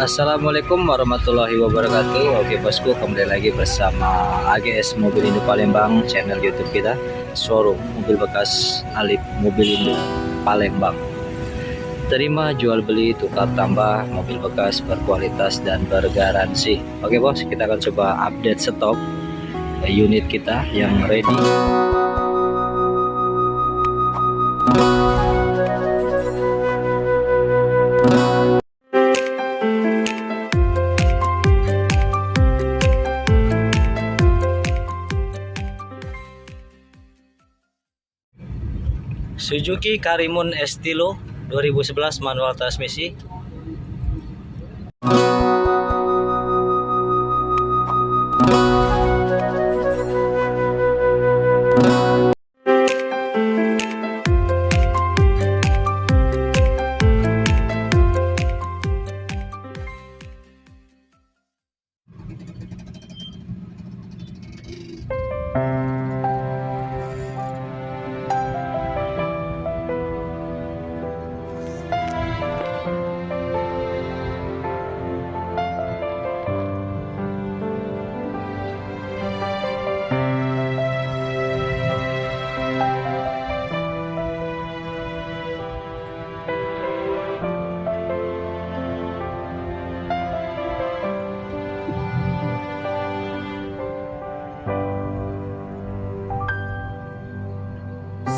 Assalamualaikum warahmatullahi wabarakatuh. Oke bosku, kembali lagi bersama AGS Mobil Indo Palembang, channel YouTube kita, showroom mobil bekas Alif Mobil Indo Palembang. Terima jual beli tukar tambah mobil bekas berkualitas dan bergaransi. Oke bos, kita akan coba update stok unit kita yang ready. Suzuki Karimun Estilo 2011 manual transmisi.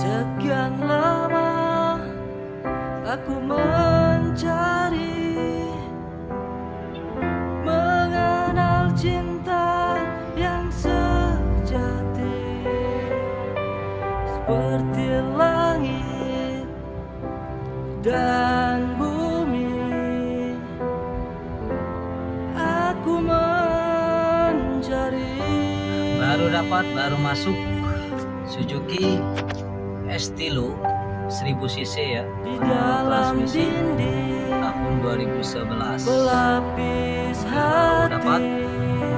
Sekian lama aku mencari, mengenal cinta yang sejati, seperti langit dan bumi. Aku mencari. Baru dapat, baru masuk Suzuki Estilo 1000 cc ya, Di dalam transmisi dinding tahun 2011. pelapis Baru dapat, hati,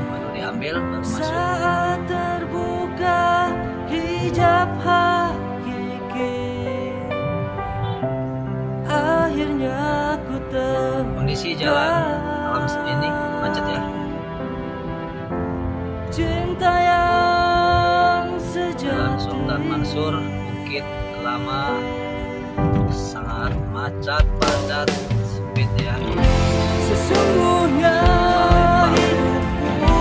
baru diambil, baru masuk. saat terbuka hijab hakiki, akhirnya ku Kondisi jalan malam ini macet ya. cinta yang Jalan sejati. Sultan Mansur, Bukit Lama, sangat macet, padat, sempit ya. Sesungguhnya hidupku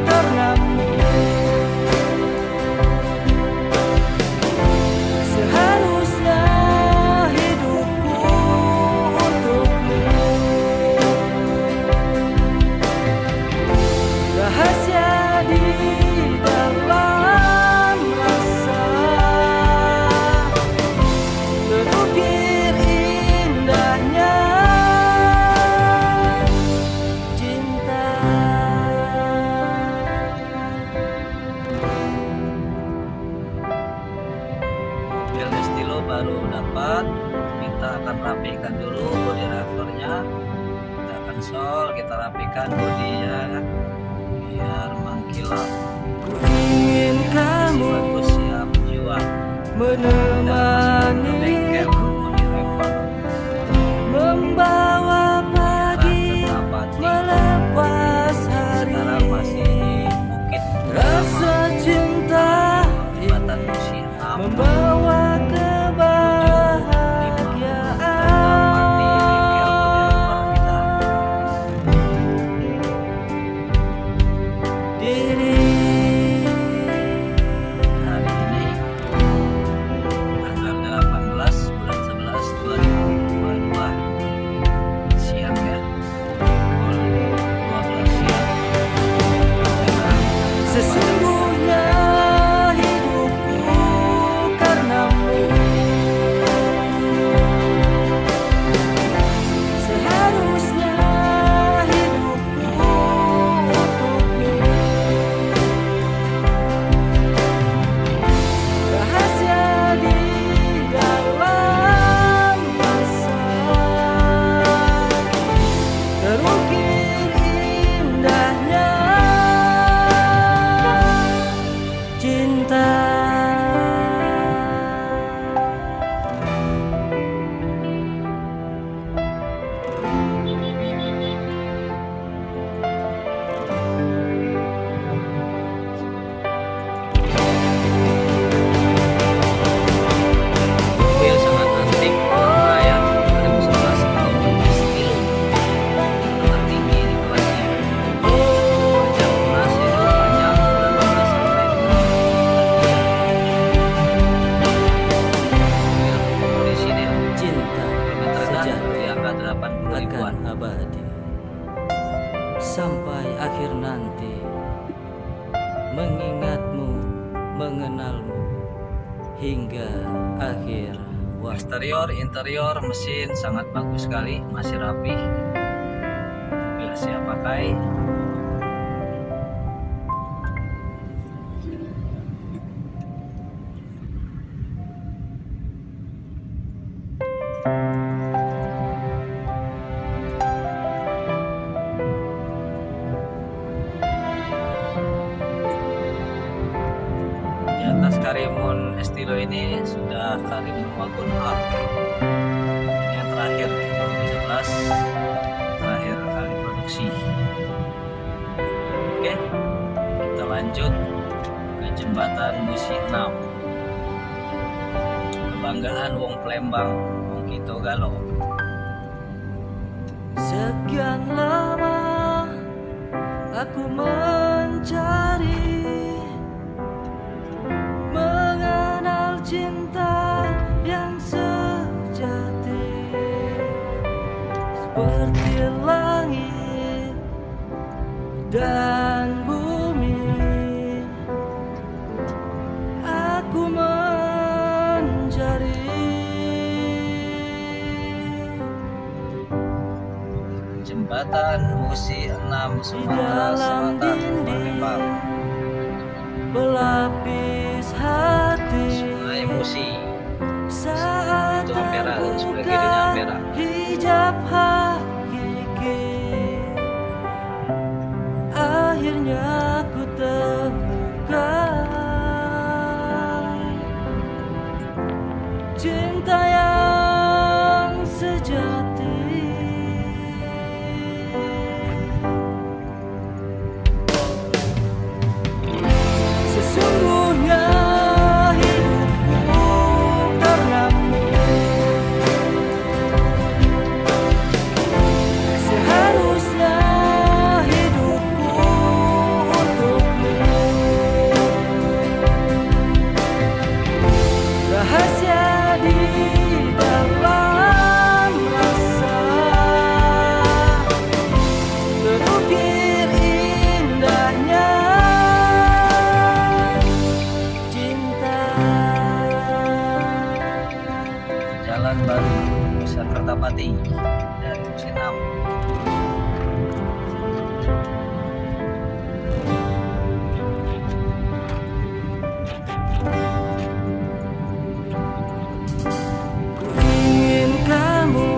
karenamu, seharusnya hidupku untukmu. Rahasia di dalam rasa terukir indahnya cinta. Mobil Estilo baru dapat, kita akan rapikan dulu bodi rafernya, kita akan sol, kita rapikan bodinya biar mengkilap. Ku ingin kamu Bagus, siap jual. menemaniku, membawa pagi melepas Sekarang hari. masih di Bukit Rasa cinta Jembatan Musi 6, membawa kebahagiaan. Diri hari ini tanggal 80 ribuan. akan abadi sampai akhir nanti, mengingatmu, mengenalmu hingga akhir waktu. Eksterior, interior mesin sangat bagus sekali, masih rapi. Mobil siap pakai. Di atas Karimun Estilo ini sudah Karimun Wagon R. Ini yang terakhir 2011, terakhir kali produksi. Oke, kita lanjut ke jembatan Musi 6. Kebanggaan wong Palembang, wong Kito Galo. Sekian lama aku mencari, mengenal cinta yang sejati, seperti langit dan bumi. Aku mencari Jembatan Musi 6 di Sumatera dalam Selatan, dinding Palembang. pelapis hati. Sungai Musi. Saat Itu Ampera, sebelah terbuka kirinya Ampera. hijab hakiki, akhirnya ku temukan cinta yang sejati. Sesungguhnya hidupku karenamu, seharusnya hidupku untukmu. Rahasia di dalam rasa terukir indahnya cinta. Jalan Baru Nusa Kertapati dari Musi 6. Ku ingin kamu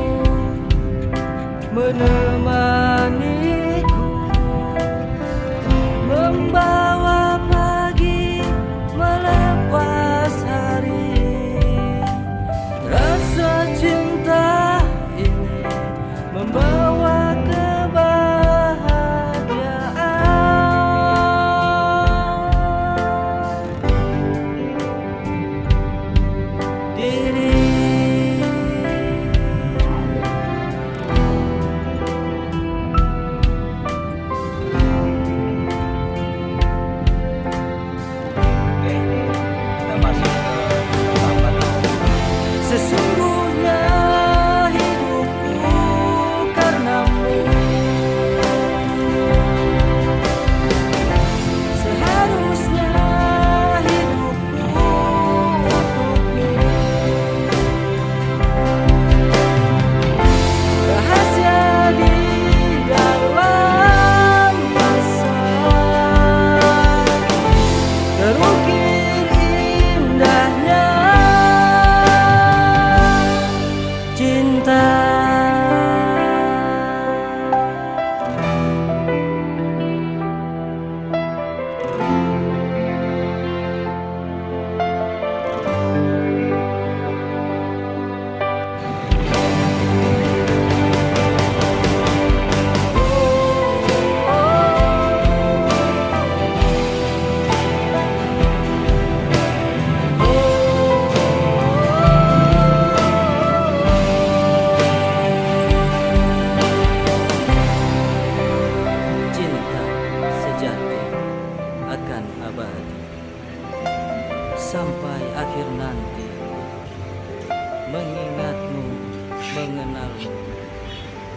menemaniku, membawa pagi melepas hari. Rasa cinta ini membawa kebahagiaan. Diri.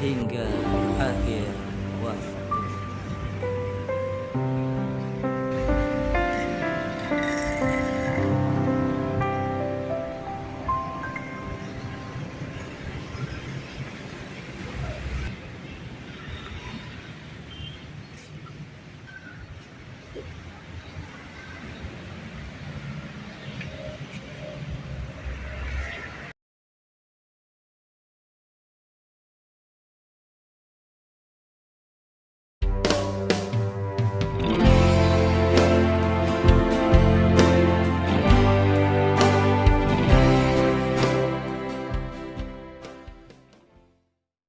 hingga akhir waktu.